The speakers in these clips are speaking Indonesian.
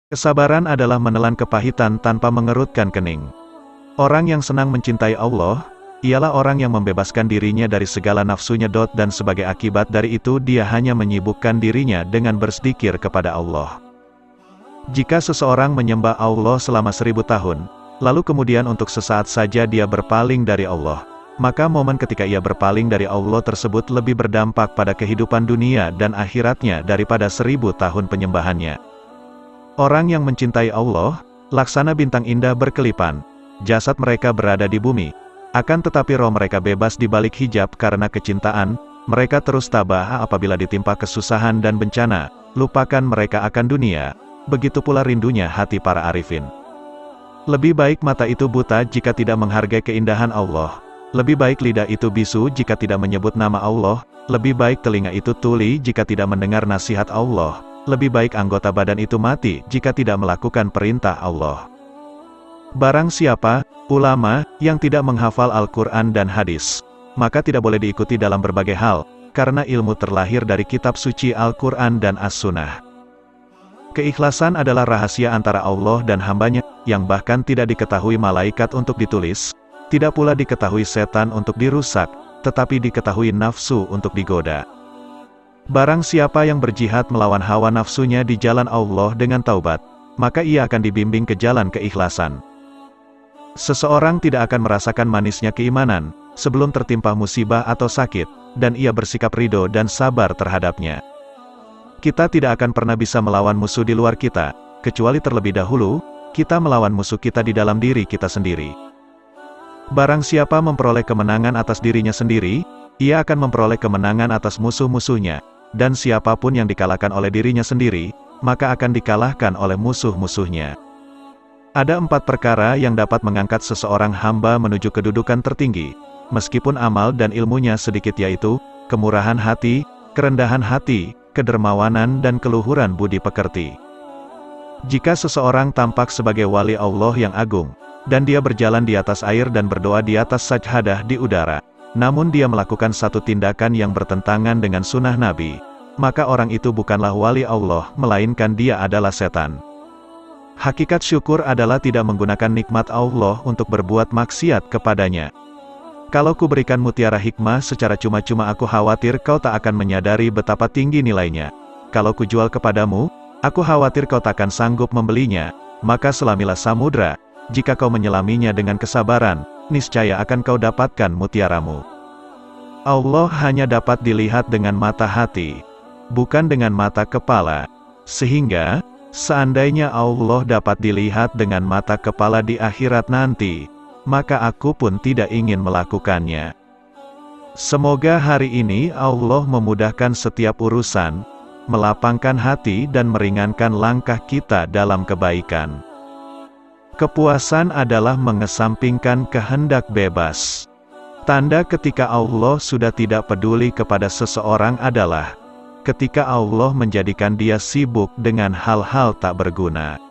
Kesabaran adalah menelan kepahitan tanpa mengerutkan kening. Orang yang senang mencintai Allah, ialah orang yang membebaskan dirinya dari segala nafsunya. Dan sebagai akibat dari itu dia hanya menyibukkan dirinya dengan berzikir kepada Allah. Jika seseorang menyembah Allah selama 1000 tahun, lalu kemudian untuk sesaat saja dia berpaling dari Allah, maka momen ketika ia berpaling dari Allah tersebut lebih berdampak pada kehidupan dunia dan akhiratnya daripada 1000 tahun penyembahannya. Orang yang mencintai Allah, laksana bintang indah berkelipan, jasad mereka berada di bumi, akan tetapi roh mereka bebas di balik hijab karena kecintaan. Mereka terus tabah apabila ditimpa kesusahan dan bencana, lupakan mereka akan dunia, begitu pula rindunya hati para arifin. Lebih baik mata itu buta jika tidak menghargai keindahan Allah, lebih baik lidah itu bisu jika tidak menyebut nama Allah, lebih baik telinga itu tuli jika tidak mendengar nasihat Allah, lebih baik anggota badan itu mati jika tidak melakukan perintah Allah. Barang siapa, ulama, yang tidak menghafal Al-Quran dan hadis, maka tidak boleh diikuti dalam berbagai hal, karena ilmu terlahir dari kitab suci Al-Quran dan As-Sunnah. Keikhlasan adalah rahasia antara Allah dan hambanya, yang bahkan tidak diketahui malaikat untuk ditulis, tidak pula diketahui setan untuk dirusak, tetapi diketahui nafsu untuk digoda. Barang siapa yang berjihad melawan hawa nafsunya di jalan Allah dengan taubat, maka ia akan dibimbing ke jalan keikhlasan. Seseorang tidak akan merasakan manisnya keimanan, sebelum tertimpa musibah atau sakit, dan ia bersikap ridho dan sabar terhadapnya. Kita tidak akan pernah bisa melawan musuh di luar kita, kecuali terlebih dahulu, kita melawan musuh kita di dalam diri kita sendiri. Barang siapa memperoleh kemenangan atas dirinya sendiri, ia akan memperoleh kemenangan atas musuh-musuhnya, dan siapapun yang dikalahkan oleh dirinya sendiri, maka akan dikalahkan oleh musuh-musuhnya. Ada 4 perkara yang dapat mengangkat seseorang hamba menuju kedudukan tertinggi, meskipun amal dan ilmunya sedikit, yaitu, kemurahan hati, kerendahan hati, kedermawanan dan keluhuran budi pekerti. Jika seseorang tampak sebagai wali Allah yang agung, dan dia berjalan di atas air dan berdoa di atas sajhadah di udara, namun dia melakukan satu tindakan yang bertentangan dengan sunnah Nabi, maka orang itu bukanlah wali Allah, melainkan dia adalah setan. Hakikat syukur adalah tidak menggunakan nikmat Allah untuk berbuat maksiat kepadanya. Kalau ku berikan mutiara hikmah secara cuma-cuma, aku khawatir kau tak akan menyadari betapa tinggi nilainya. Kalau ku jual kepadamu, aku khawatir kau tak akan sanggup membelinya. Maka selamilah samudra, jika kau menyelaminya dengan kesabaran, niscaya akan kau dapatkan mutiaramu. Allah hanya dapat dilihat dengan mata hati, bukan dengan mata kepala. Sehingga, seandainya Allah dapat dilihat dengan mata kepala di akhirat nanti, maka aku pun tidak ingin melakukannya. Semoga hari ini Allah memudahkan setiap urusan, melapangkan hati dan meringankan langkah kita dalam kebaikan. Kepuasan adalah mengesampingkan kehendak bebas. Tanda ketika Allah sudah tidak peduli kepada seseorang adalah ketika Allah menjadikan dia sibuk dengan hal-hal tak berguna.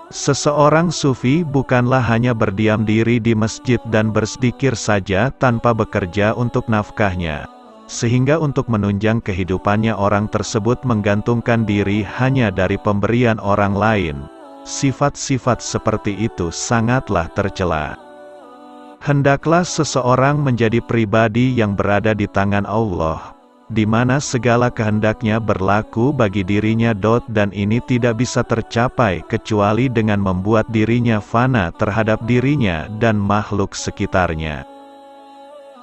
Seseorang sufi bukanlah hanya berdiam diri di masjid dan berzikir saja tanpa bekerja untuk nafkahnya, sehingga untuk menunjang kehidupannya orang tersebut menggantungkan diri hanya dari pemberian orang lain. Sifat-sifat seperti itu sangatlah tercela. Hendaklah seseorang menjadi pribadi yang berada di tangan Allah, di mana segala kehendaknya berlaku bagi dirinya. Dan ini tidak bisa tercapai kecuali dengan membuat dirinya fana terhadap dirinya dan makhluk sekitarnya.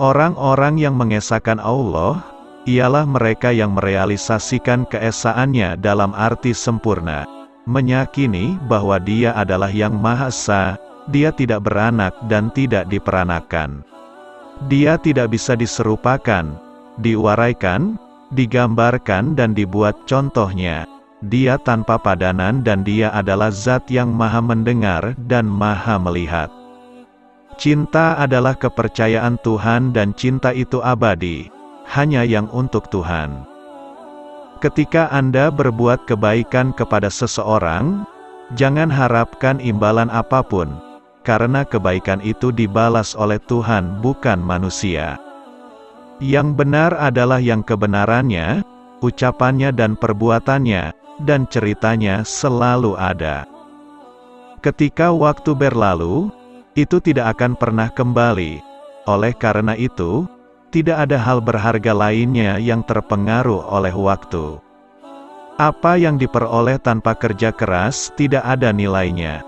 Orang-orang yang mengesahkan Allah, ialah mereka yang merealisasikan keesaannya dalam arti sempurna, meyakini bahwa Dia adalah yang Maha Esa, Dia tidak beranak dan tidak diperanakan. Dia tidak bisa diserupakan, diuraikan, digambarkan dan dibuat contohnya. Dia tanpa padanan dan Dia adalah Zat yang Maha Mendengar dan Maha Melihat. Cinta adalah kepercayaan Tuhan dan cinta itu abadi, hanya yang untuk Tuhan. Ketika Anda berbuat kebaikan kepada seseorang, jangan harapkan imbalan apapun, karena kebaikan itu dibalas oleh Tuhan bukan manusia. Yang benar adalah yang kebenarannya, ucapannya dan perbuatannya, dan ceritanya selalu ada. Ketika waktu berlalu, itu tidak akan pernah kembali. Oleh karena itu, tidak ada hal berharga lainnya yang terpengaruh oleh waktu. Apa yang diperoleh tanpa kerja keras tidak ada nilainya.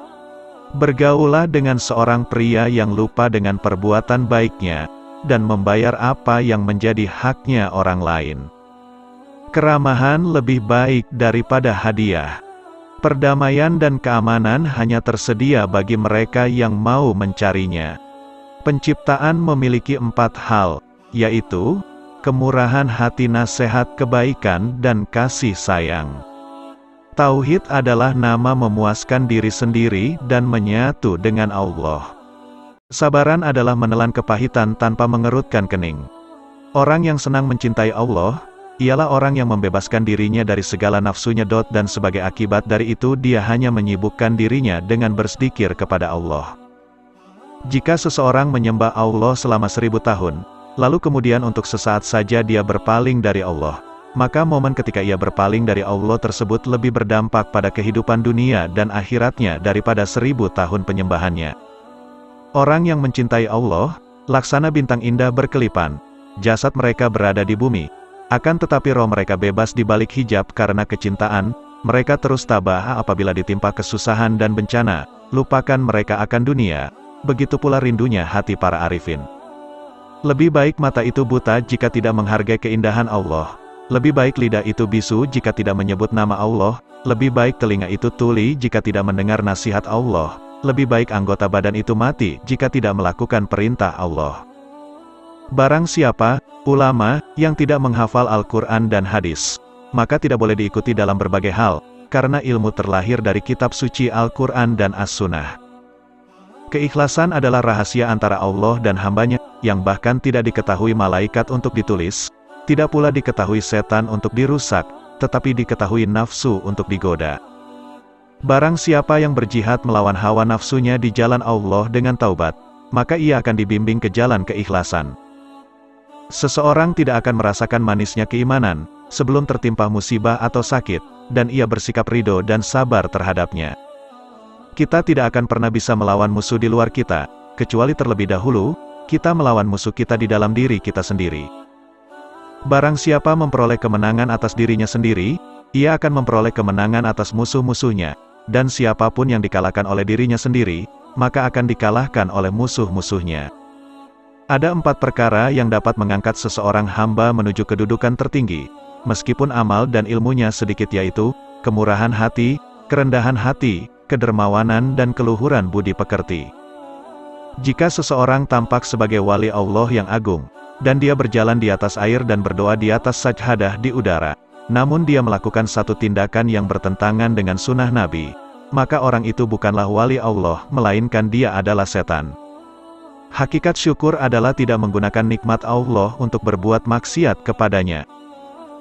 Bergaulah dengan seorang pria yang lupa dengan perbuatan baiknya, dan membayar apa yang menjadi haknya orang lain. Keramahan lebih baik daripada hadiah. Perdamaian dan keamanan hanya tersedia bagi mereka yang mau mencarinya. Penciptaan memiliki 4 hal, yaitu kemurahan hati, nasihat kebaikan, dan kasih sayang. Tauhid adalah nama memuaskan diri sendiri dan menyatu dengan Allah. Sabaran adalah menelan kepahitan tanpa mengerutkan kening. Orang yang senang mencintai Allah, ialah orang yang membebaskan dirinya dari segala nafsunya. Dan sebagai akibat dari itu dia hanya menyibukkan dirinya dengan berzikir kepada Allah. Jika seseorang menyembah Allah selama 1000 tahun, lalu kemudian untuk sesaat saja dia berpaling dari Allah, maka momen ketika ia berpaling dari Allah tersebut lebih berdampak pada kehidupan dunia dan akhiratnya daripada 1000 tahun penyembahannya. Orang yang mencintai Allah, laksana bintang indah berkelipan, jasad mereka berada di bumi, akan tetapi roh mereka bebas di balik hijab karena kecintaan, mereka terus tabah apabila ditimpa kesusahan dan bencana, lupakan mereka akan dunia, begitu pula rindunya hati para arifin. Lebih baik mata itu buta jika tidak menghargai keindahan Allah. Lebih baik lidah itu bisu jika tidak menyebut nama Allah. Lebih baik telinga itu tuli jika tidak mendengar nasihat Allah. Lebih baik anggota badan itu mati jika tidak melakukan perintah Allah. Barang siapa, ulama, yang tidak menghafal Al-Quran dan hadis, maka tidak boleh diikuti dalam berbagai hal, karena ilmu terlahir dari kitab suci Al-Quran dan As-Sunnah. Keikhlasan adalah rahasia antara Allah dan hambanya, yang bahkan tidak diketahui malaikat untuk ditulis, tidak pula diketahui setan untuk dirusak, tetapi diketahui nafsu untuk digoda. Barang siapa yang berjihad melawan hawa nafsunya di jalan Allah dengan taubat, maka ia akan dibimbing ke jalan keikhlasan. Seseorang tidak akan merasakan manisnya keimanan, sebelum tertimpa musibah atau sakit, dan ia bersikap ridho dan sabar terhadapnya. Kita tidak akan pernah bisa melawan musuh di luar kita, kecuali terlebih dahulu, kita melawan musuh kita di dalam diri kita sendiri. Barang siapa memperoleh kemenangan atas dirinya sendiri, ia akan memperoleh kemenangan atas musuh-musuhnya, dan siapapun yang dikalahkan oleh dirinya sendiri, maka akan dikalahkan oleh musuh-musuhnya. Ada 4 perkara yang dapat mengangkat seseorang hamba menuju kedudukan tertinggi, meskipun amal dan ilmunya sedikit, yaitu kemurahan hati, kerendahan hati, kedermawanan dan keluhuran budi pekerti. Jika seseorang tampak sebagai wali Allah yang agung, dan dia berjalan di atas air dan berdoa di atas sajhadah di udara, namun dia melakukan satu tindakan yang bertentangan dengan sunnah Nabi, maka orang itu bukanlah wali Allah, melainkan dia adalah setan. Hakikat syukur adalah tidak menggunakan nikmat Allah untuk berbuat maksiat kepadanya.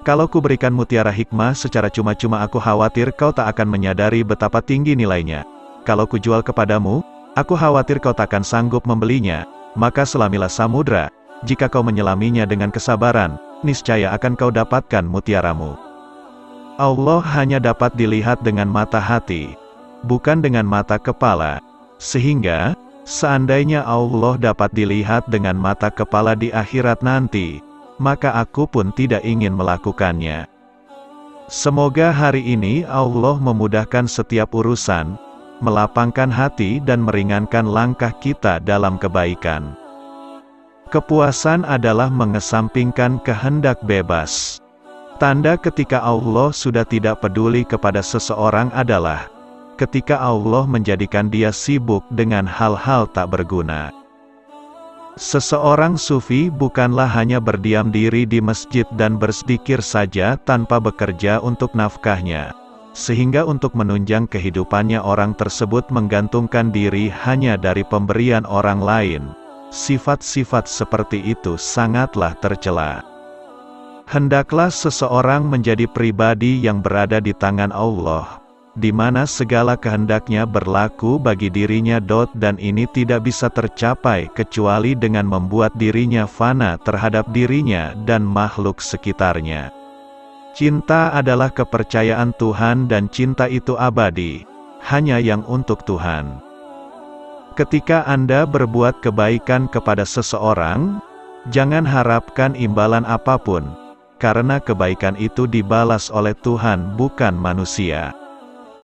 Kalau ku berikan mutiara hikmah secara cuma-cuma, aku khawatir kau tak akan menyadari betapa tinggi nilainya. Kalau ku jual kepadamu, aku khawatir kau tak akan sanggup membelinya. Maka selamilah samudra, jika kau menyelaminya dengan kesabaran, niscaya akan kau dapatkan mutiaramu. Allah hanya dapat dilihat dengan mata hati, bukan dengan mata kepala. Sehingga, seandainya Allah dapat dilihat dengan mata kepala di akhirat nanti, maka aku pun tidak ingin melakukannya. Semoga hari ini Allah memudahkan setiap urusan, melapangkan hati dan meringankan langkah kita dalam kebaikan. Kepuasan adalah mengesampingkan kehendak bebas. Tanda ketika Allah sudah tidak peduli kepada seseorang adalah ketika Allah menjadikan dia sibuk dengan hal-hal tak berguna. Seseorang sufi bukanlah hanya berdiam diri di masjid dan berzikir saja tanpa bekerja untuk nafkahnya, sehingga untuk menunjang kehidupannya orang tersebut menggantungkan diri hanya dari pemberian orang lain. Sifat-sifat seperti itu sangatlah tercela. Hendaklah seseorang menjadi pribadi yang berada di tangan Allah, di mana segala kehendaknya berlaku bagi dirinya. Dan ini tidak bisa tercapai kecuali dengan membuat dirinya fana terhadap dirinya dan makhluk sekitarnya. Cinta adalah kepercayaan Tuhan dan cinta itu abadi, hanya yang untuk Tuhan. Ketika Anda berbuat kebaikan kepada seseorang, jangan harapkan imbalan apapun, karena kebaikan itu dibalas oleh Tuhan bukan manusia.